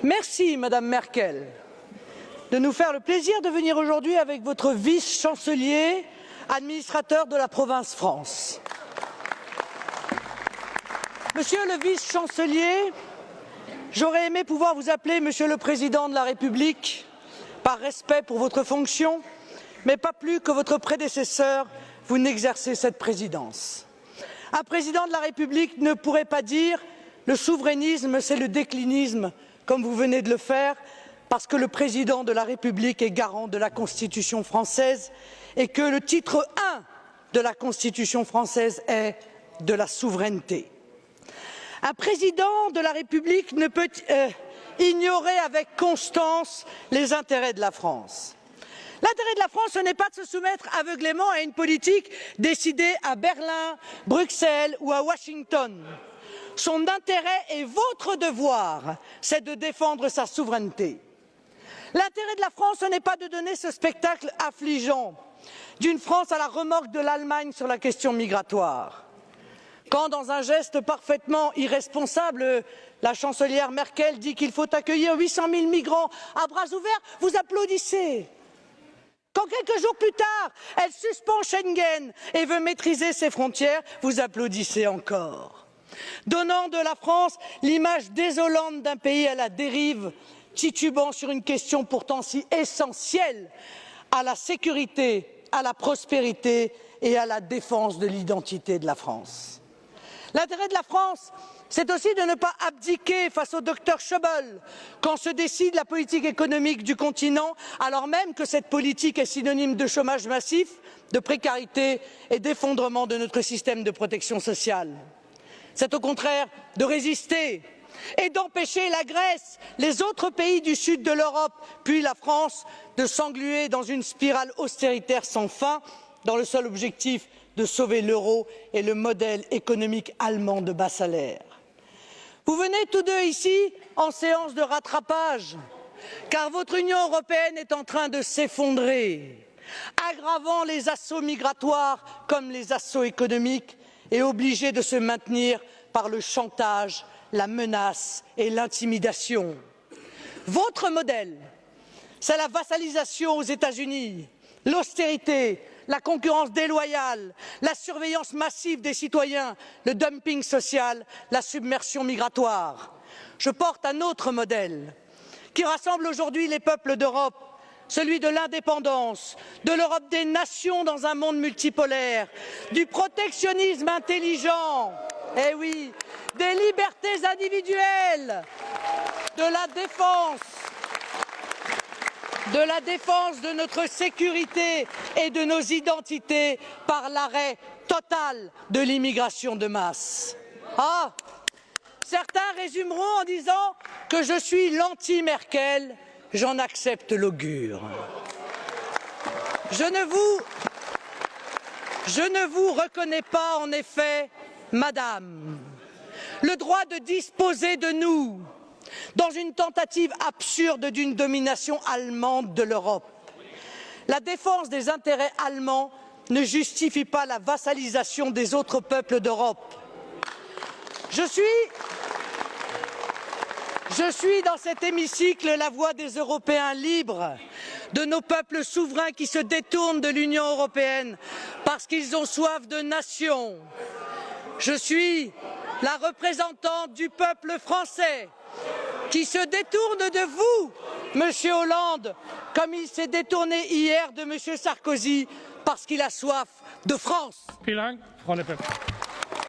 Merci, Madame Merkel, de nous faire le plaisir de venir aujourd'hui avec votre vice-chancelier, administrateur de la province France. Monsieur le vice-chancelier, j'aurais aimé pouvoir vous appeler Monsieur le Président de la République, par respect pour votre fonction, mais pas plus que votre prédécesseur, vous n'exercez cette présidence. Un président de la République ne pourrait pas dire « le souverainisme, c'est le déclinisme », comme vous venez de le faire, parce que le président de la République est garant de la Constitution française et que le titre I de la Constitution française est de la souveraineté. Un président de la République ne peut ignorer avec constance les intérêts de la France. L'intérêt de la France, ce n'est pas de se soumettre aveuglément à une politique décidée à Berlin, Bruxelles ou à Washington. Son intérêt et votre devoir, c'est de défendre sa souveraineté. L'intérêt de la France, ce n'est pas de donner ce spectacle affligeant d'une France à la remorque de l'Allemagne sur la question migratoire. Quand, dans un geste parfaitement irresponsable, la chancelière Merkel dit qu'il faut accueillir 800 000 migrants à bras ouverts, vous applaudissez. Quand quelques jours plus tard, elle suspend Schengen et veut maîtriser ses frontières, vous applaudissez encore. Donnant de la France l'image désolante d'un pays à la dérive, titubant sur une question pourtant si essentielle à la sécurité, à la prospérité et à la défense de l'identité de la France. L'intérêt de la France, c'est aussi de ne pas abdiquer face au docteur Schäuble quand se décide la politique économique du continent, alors même que cette politique est synonyme de chômage massif, de précarité et d'effondrement de notre système de protection sociale. C'est au contraire de résister et d'empêcher la Grèce, les autres pays du sud de l'Europe, puis la France, de s'engluer dans une spirale austéritaire sans fin, dans le seul objectif de sauver l'euro et le modèle économique allemand de bas salaire. Vous venez tous deux ici en séance de rattrapage, car votre Union européenne est en train de s'effondrer, aggravant les assauts migratoires comme les assauts économiques et obligée de se maintenir par le chantage, la menace et l'intimidation. Votre modèle, c'est la vassalisation aux États-Unis, l'austérité, la concurrence déloyale, la surveillance massive des citoyens, le dumping social, la submersion migratoire. Je porte un autre modèle qui rassemble aujourd'hui les peuples d'Europe, celui de l'indépendance, de l'Europe des nations dans un monde multipolaire, du protectionnisme intelligent, eh oui, des libertés individuelles, de la défense de notre sécurité et de nos identités par l'arrêt total de l'immigration de masse. Ah, certains résumeront en disant que je suis l'anti-Merkel. J'en accepte l'augure. Je ne vous reconnais pas, en effet, Madame, le droit de disposer de nous dans une tentative absurde d'une domination allemande de l'Europe. La défense des intérêts allemands ne justifie pas la vassalisation des autres peuples d'Europe. Je suis dans cet hémicycle la voix des Européens libres, de nos peuples souverains qui se détournent de l'Union européenne parce qu'ils ont soif de nation. Je suis la représentante du peuple français qui se détourne de vous, Monsieur Hollande, comme il s'est détourné hier de Monsieur Sarkozy parce qu'il a soif de France. Vielen Dank, Frau Le Pen.